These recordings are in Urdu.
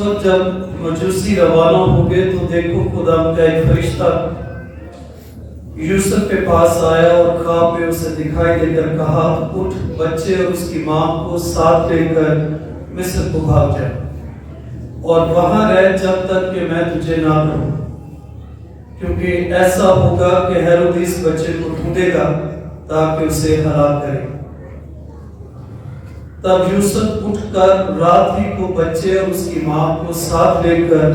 وقت جب مجوسی روانہ ہو گئے تو دیکھو خدا کا ایک فرشتہ یوسف کے پاس آیا اور خواب میں اسے دکھائی دے کر کہا اٹھ بچے اور اس کی ماں کو ساتھ لے کر مصر کو بھاگ جا اور وہاں رہ جب تک کہ میں تجھے نہ کہوں، کیونکہ ایسا ہوگا کہ ہیرودیس بچے کو ڈھونڈے گا تاکہ اسے ہلاک کرے۔ تب یوسف اٹھ کر رات ہی کو بچے اور اس کی ماں کو ساتھ لے کر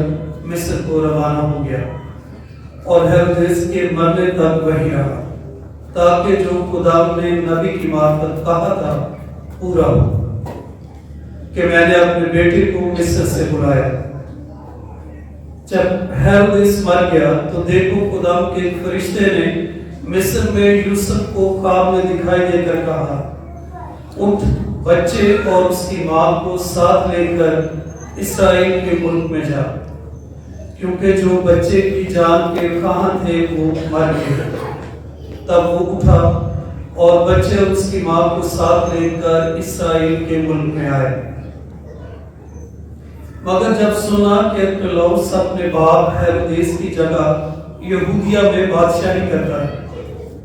مصر کو روانہ ہو گیا اور ہیرودیس کے مرنے تک وہیں رہا، تاکہ جو خدا نے نبی کی معرفت کہا تھا پورا ہو کہ میں نے اپنے بیٹے کو مصر سے بلایا۔ جب ہیرودیس مر گیا تو دیکھو خدا کے ایک فرشتے نے مصر میں یوسف کو خواب میں دکھائی دے کر کہا اٹھ بچے اور اس کی ماں کو ساتھ لے کر اسرائیل کے ملک میں جا، کیونکہ جو بچے کی جان کے خواہاں تھے وہ مر گئے۔ تب وہ اٹھا اور بچے اور اس کی ماں کو ساتھ لے کر اسرائیل کے ملک میں آئے۔ مگر جب سنا کہ ارکلاؤس اپنے باپ ہیرودیس کی جگہ یہودیہ میں بادشاہی کرتا ہے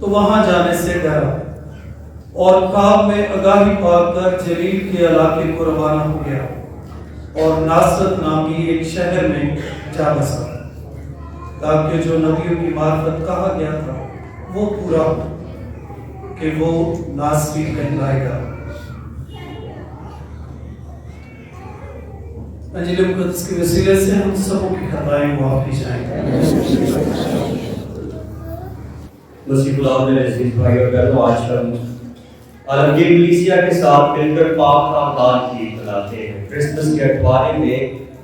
تو وہاں جانے سے ڈرا اور خواب میں آگاہی پا کر جلیل کے علاقے کو روانہ ہو گیا اور ناصرت نامی ایک شہر میں جا بسا، تاکہ جو نبیوں کی معرفت کہا گیا تھا وہ پورا ہو کہ وہ ناصری کہلائے گا۔ انجیل مقدس کے وسیلے سے ہم سبوں کی خطائیں معاف کی جائیں۔ مسیح خدا میں عزیز بھائی اور بہنوں، آج ہم عالمگیر کلیسیا کے ساتھ مل کر پاک خاندان کی عید مناتے ہیں۔ کرسمس کے اٹھوارے میں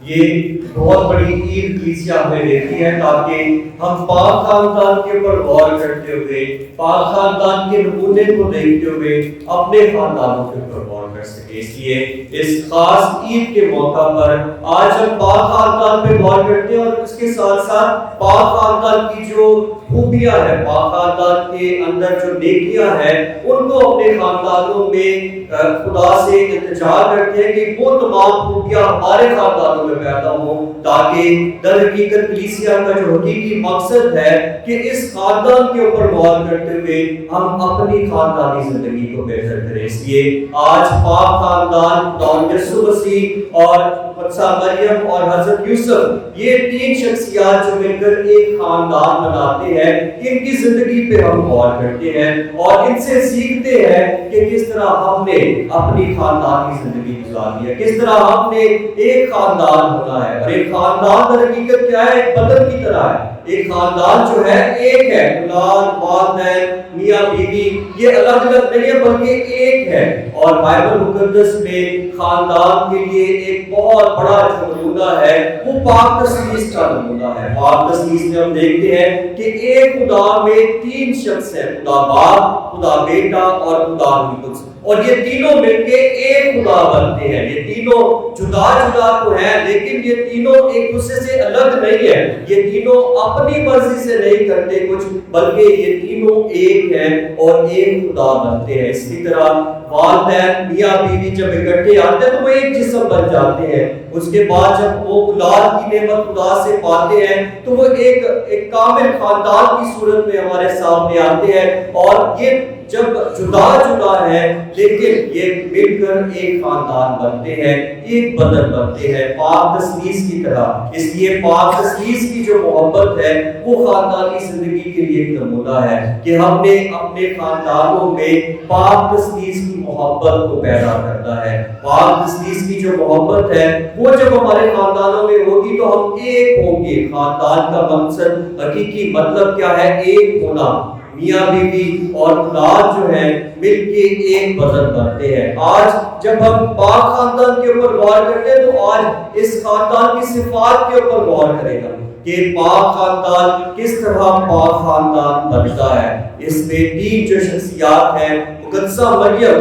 یہ بہت بڑی عید کلیسیا ہمیں دیتی ہے تاکہ ہم پاک خاندان کے اوپر غور کرتے ہوئے، پاک خاندان کے نمونے کو دیکھتے ہوئے اپنے خاندانوں کے اوپر غور کر سکیں۔ اس لیے اس خاص عید کے موقع پر آج ہم پاک خاندان پہ غور کرتے ہیں اور اس کے ساتھ ساتھ پاک خاندان کی جو خوبیاں ہیں، پاک خاندان کے اندر جو نیکیاں ہیں، ان کو اپنے خاندانوں میں خدا سے التجا کرتے ہیں کہ وہ تمام خوبیاں ہمارے خاندانوں میں پیدا ہوں، تاکہ در حقیقت کلیسیا کا جو حقیقی مقصد ہے کہ اس خاندان کے اوپر غور کرتے ہوئے ہم اپنی خاندانی زندگی کو بہتر کریں۔ اس لیے آج پاک خاندان خدا یسوع مسیح اور حضرت مریم اور حضرت یوسف، یہ تین شخصیات جو مل کر ایک خاندان بناتے ہیں، ان کی زندگی پہ ہم غور کرتے ہیں اور ان سے سیکھتے ہیں کہ کس طرح ہم نے اپنی خاندان کی زندگی گزارنی ہے، کس طرح ہم نے ایک خاندان ہونا ہے۔ اور ایک خاندان در حقیقت کیا ہے؟ ایک بدن کی طرح ہے۔ ایک خاندان جو ہے ایک ہے، اولاد، والدین، میاں بیوی، یہ الگ الگ نہیں ہے بلکہ ایک ہے۔ اور بائبل مقدس میں خاندان کے لیے ایک بہت بڑا جو نمونہ ہے وہ پاک تثلیث کا نمونہ ہے۔ پاک تثلیث میں ہم دیکھتے ہیں کہ ایک خدا میں تین شخص ہیں، خدا باپ، خدا بیٹا اور خدا روح القدس، اور یہ تینوں مل کے ایک خدا بنتے ہیں۔ یہ تینوں جدا جدا تو ہیں لیکن یہ تینوں ایک دوسرے سے الگ نہیں ہے، یہ تینوں اپنی مرضی سے نہیں کرتے کچھ، بلکہ یہ تینوں ایک ہیں اور ایک خدا بنتے ہیں۔ اسی طرح والدین، میاں بیوی جب اکٹھے آتے ہیں تو وہ ایک جسم بن جاتے ہیں۔ اس کے بعد جب وہ اولاد کی نعمت خدا سے پاتے ہیں تو وہ ایک کامل خاندان کی صورت میں ہمارے سامنے آتے ہیں، اور یہ جب جدا جدا ہے لیکن یہ مل کر ایک خاندان بنتے ہیں، ایک بدن بنتے ہیں، پاک تثلیث کی طرح۔ اس لیے پاک تثلیث کی جو محبت ہے وہ خاندانی زندگی کے لیے ایک نمونہ ہے کہ ہم نے اپنے خاندانوں میں پاک تثلیث کی محبت کو پیدا کرتا ہے۔ پاک تثلیث کی جو محبت ہے وہ جب ہمارے خاندانوں میں ہوگی تو ہم ایک ہوں گے۔ خاندان کا مقصد، حقیقی مطلب کیا ہے؟ ایک ہونا۔ میاں بیوی اور اولاد جو ہیں مل کے ایک بدن بنتے ہیں۔ آج جب ہم پاک خاندان کے اوپر غور کرتے ہیں تو آج اس خاندان کی صفات کے اوپر غور کریں گا کہ پاک خاندان کس طرح پاک خاندان بنتا ہے۔ اس میں تین جو شخصیات ہیں، مقدسہ مریم،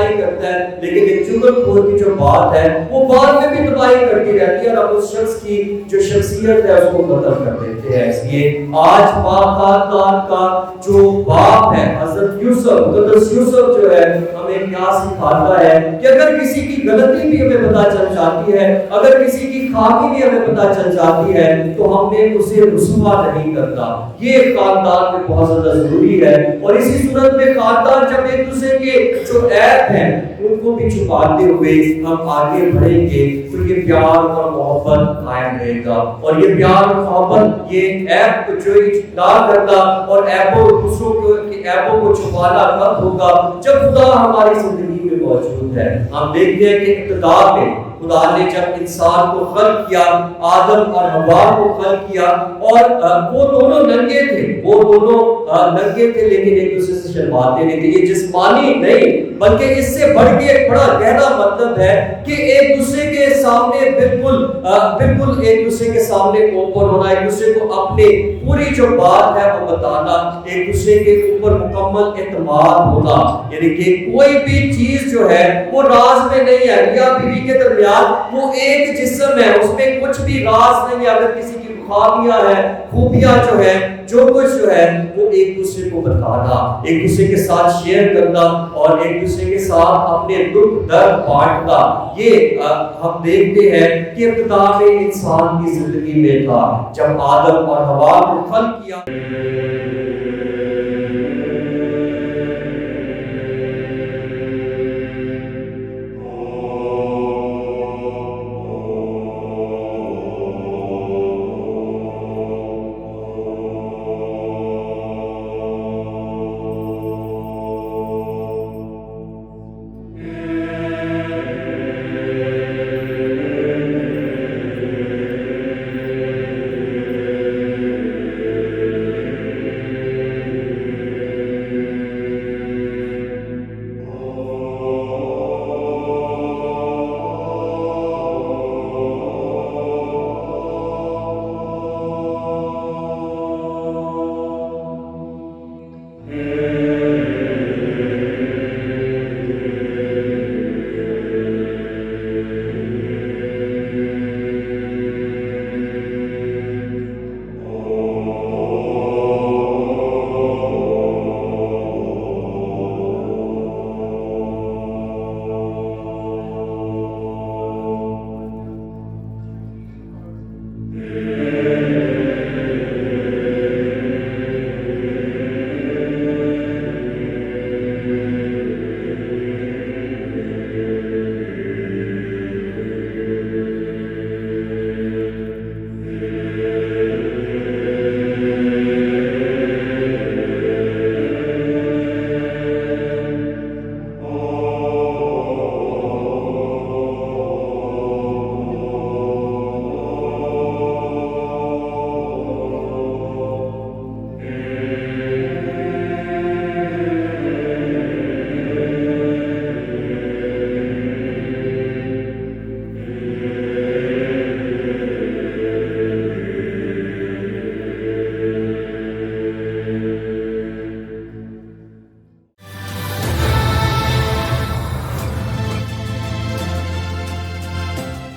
تباہی کرتا ہے، لیکن ایک چغلخور کی جو بات ہے وہ بعد میں بھی تباہی کرتی رہتی ہے، اور اب اس شخص کی جو شخصیت ہے اس کو ختم کر دیتے ہیں۔ اس لیے آج خاندان کا جو باپ ہے حضرت یوسف، قدس یوسف جو ہے ہمیں کیا سکھاتا ہے کہ اگر کسی کی غلطی بھی ہمیں پتہ چل جاتی ہے، اگر کسی کی خامی بھی ہمیں پتہ چل جاتی ہے، تو ہم نے اسے رسوا نہیں کرنا۔ یہ خاندان میں بہت زیادہ ضروری ہے، اور اسی صورت میں خاندان جب ایک دوسرے کے جو عیب ہیں ان کو بھی چھپاتے ہوئے ہم آگے بڑھیں گے تو یہ پیار اور محبت قائم رہے گا، اور یہ پیار اور محبت، یہ عیب کو جو اجتناب کرنا اور دوسروں کے عیبوں کو چھپانا کب ہوگا؟ جب خدا ہماری زندگی میں موجود ہے۔ ہم دیکھتے ہیں کہ ابتدا میں خدا نے جب انسان کو خلق کیا، آدم اور حوا کو خلق کیا، اور وہ دونوں ننگے تھے، لیکن ایک دوسرے سے شرماتے نہیں تھے۔ یہ جسمانی نہیں بلکہ اس سے بڑھ کے ایک بڑا گہرا مطلب ہے کہ ایک دوسرے کے سامنے بالکل ایک دوسرے کے سامنے اوپن ہونا، ایک دوسرے کو اپنی پوری جو بات ہے وہ بتانا، ایک دوسرے کے اوپر مکمل اعتماد ہونا، یعنی کہ کوئی بھی چیز جو ہے وہ راز میں نہیں ہے۔ میاں بیوی کے درمیان وہ ایک جسم ہے، اس میں کچھ بھی راز نہیں ہے۔ اگر کسی کی خامیاں ہیں، خوبیاں جو ہیں، جو کچھ جو ہے وہ ایک دوسرے کو بتانا، ایک دوسرے کے ساتھ شیئر کرنا، اور ایک دوسرے کے ساتھ اپنے دکھ درد بانٹنا۔ یہ ہم دیکھتے ہیں کہ ابتدا میں انسان کی زندگی میں تھا، جب آدم اور حوا کو خلق کیا۔